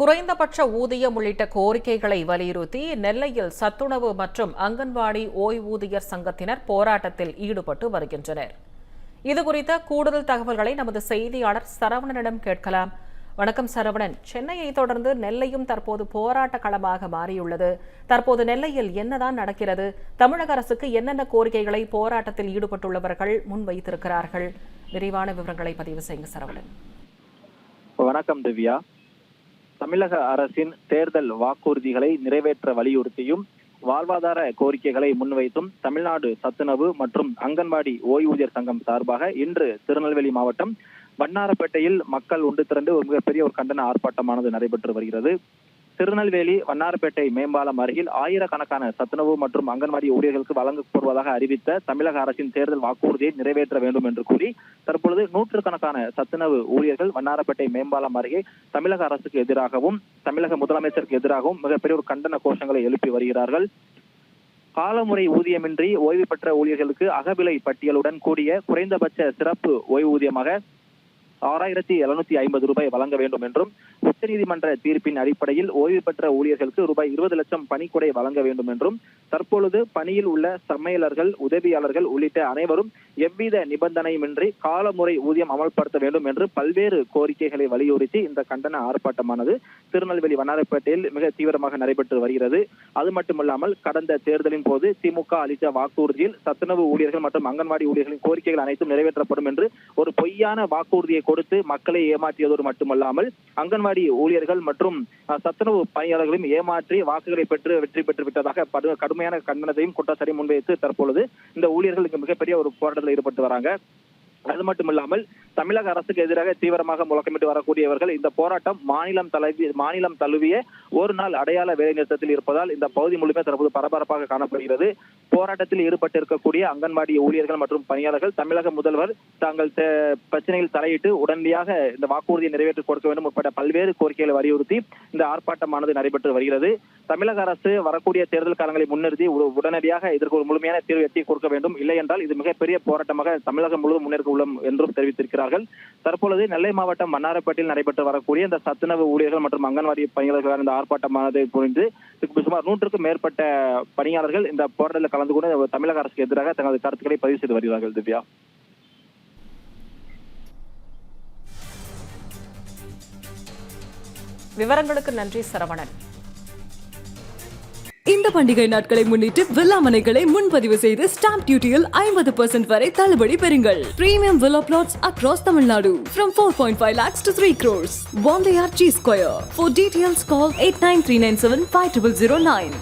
குறைந்தபட்ச ஊதியம் உள்ளிட்ட கோரிக்கைகளை வலியுறுத்தி நெல்லையில் சத்துணவு மற்றும் அங்கன்வாடி ஓய்வூதியர் சங்கத்தினர் போராட்டத்தில் ஈடுபட்டு வருகின்றனர். இதுகுறித்த கூடுதல் தகவல்களை நமது செய்தியாளர் சரவணனிடம் கேட்கலாம். வணக்கம் சரவணன். சென்னையை தொடர்ந்து நெல்லையும் தற்போது போராட்ட களமாக மாறியுள்ளது. தற்போது நெல்லையில் என்னதான் நடக்கிறது? தமிழக அரசுக்கு என்னென்ன கோரிக்கைகளை போராட்டத்தில் ஈடுபட்டுள்ளவர்கள் முன்வைத்திருக்கிறார்கள்? விரிவான விவரங்களை பதிவு செய்யுங்க சரவணன். வணக்கம் திவ்யா. தமிழக அரசின் தேர்தல் வாக்குறுதிகளை நிறைவேற்ற வலியுறுத்தியும் வாழ்வாதார கோரிக்கைகளை முன்வைத்தும் தமிழ்நாடு சத்துணவு மற்றும் அங்கன்வாடி ஓய்வூதியர் சங்கம் சார்பாக இன்று திருநெல்வேலி மாவட்டம் வண்ணாரப்பேட்டையில் மக்கள் ஒன்று திரண்டு ஒரு மிகப்பெரிய ஒரு கண்டன ஆர்ப்பாட்டமானது நடைபெற்று வருகிறது. திருநெல்வேலி வண்ணாரப்பேட்டை மேம்பாலம் அருகில் ஆயிரக்கணக்கான சத்துணவு மற்றும் அங்கன்வாடி ஊழியர்களுக்கு வழங்கப்படுவதாக அறிவித்த தமிழக அரசின் தேர்தல் வாக்குறுதியை நிறைவேற்ற வேண்டும் என்று கூறி தற்பொழுது நூற்றுக்கணக்கான சத்துணவு ஊழியர்கள் வண்ணாரப்பேட்டை மேம்பாலம் அருகே தமிழக அரசுக்கு எதிராகவும் தமிழக முதலமைச்சருக்கு எதிராகவும் மிகப்பெரிய ஒரு கண்டன கோஷங்களை எழுப்பி வருகிறார்கள். காலமுறை ஊதியமின்றி ஓய்வு பெற்ற ஊழியர்களுக்கு அகவிலை பட்டியலுடன் கூடிய குறைந்தபட்ச சிறப்பு ஓய்வூதியமாக 6750 ரூபாய் வழங்க வேண்டும் என்றும் உச்சநீதிமன்ற தீர்ப்பின் அடிப்படையில் ஓய்வு பெற்ற ஊழியர்களுக்கு ரூபாய் 20 லட்சம் பணிக்கொடை வழங்க வேண்டும் என்றும் தற்பொழுது பணியில் உள்ள சமையலர்கள் உதவியாளர்கள் உள்ளிட்ட அனைவரும் எவ்வித நிபந்தனையுமின்றி காலமுறை ஊதியம் அமல்படுத்த வேண்டும் என்று பல்வேறு கோரிக்கைகளை வலியுறுத்தி இந்த கண்டன ஆர்ப்பாட்டமானது திருநெல்வேலி வண்ணாரப்பேட்டையில் மிக தீவிரமாக நடைபெற்று வருகிறது. அது மட்டுமல்லாமல் கடந்த தேர்தலின் போது திமுக அளித்த வாக்குறுதியில் சத்துணவு ஊழியர்கள் மற்றும் அங்கன்வாடி ஊழியர்களின் கோரிக்கைகள் அனைத்தும் நிறைவேற்றப்படும் என்று ஒரு பொய்யான வாக்குறுதியை கொடுத்து மக்களை ஏமாற்றியதோடு மட்டுமல்லாமல் அங்கன்வாடி ஊழியர்கள் மற்றும் சத்துணவு பணியாளர்களையும் ஏமாற்றி வாக்குகளை பெற்று வெற்றி பெற்று விட்டதாக கடுமையான கண்டனத்தையும் குற்றச்சாட்டையும் முன்வைத்து தற்பொழுது இந்த ஊழியர்களுக்கு மிகப்பெரிய ஒரு போராட்டத்தில் ஈடுபட்டு வராங்க. அது மட்டுமில்லாமல் தமிழக அரசுக்கு எதிராக தீவிரமாக முழக்கமிட்டு வரக்கூடியவர்கள் இந்த போராட்டம் மாநிலம் தழுவிய ஒரு நாள் அடையாள வேலைநிறுத்தத்தில் இருப்பதால் இந்த பகுதி முழுமே தற்போது பரபரப்பாக காணப்படுகிறது. போராட்டத்தில் ஈடுபட்டு இருக்கக்கூடிய அங்கன்வாடி ஊழியர்கள் மற்றும் பணியாளர்கள் தமிழக முதல்வர் தாங்கள் பிரச்சனையில் தலையிட்டு உடனடியாக இந்த வாக்குறுதியை நிறைவேற்றி கொடுக்க வேண்டும் உட்பட பல்வேறு கோரிக்கைகளை வலியுறுத்தி இந்த ஆர்ப்பாட்டமானது நடைபெற்று வருகிறது. தமிழக அரசு வரக்கூடிய தேர்தல் காலங்களை முன்னிறுத்தி உடனடியாக இதற்கு ஒரு முழுமையான தீர்வு எட்டி கொடுக்க வேண்டும். இல்லை என்றால் இது மிகப்பெரிய போராட்டமாக தமிழகம் முழுவதும் முன்னேற்க உள்ளோம் என்றும் தெரிவித்திருக்கிறார்கள். தற்பொழுது நெல்லை மாவட்டம் வண்ணாரப்பேட்டையில் நடைபெற்று வரக்கூடிய இந்த சத்துணவு ஊழியர்கள் மற்றும் அங்கன்வாடி பணியாளர்களான இந்த ஆர்ப்பாட்டமானது குறித்து சுமார் 100க்கும் மேற்பட்ட பணியாளர்கள் இந்த போராட்டத்தில் கலந்து கொண்டு தமிழக அரசுக்கு எதிராக தங்களது கருத்துக்களை பதிவு செய்து வருகிறார்கள். திவ்யா, விவரங்களுக்கு நன்றி சரவணன். இந்த பண்டிகை நாட்களை முன்னிட்டு வில்லா மனைகளை முன்பதிவு செய்து ஸ்டாம்ப் டியூட்டியில் 50% வரை தள்ளுபடி பெறுங்கள். Premium villa plots across Tamil Nadu from 4.5 lakhs to 3 crores. Bondeyar G Square. For details call 89397 5009.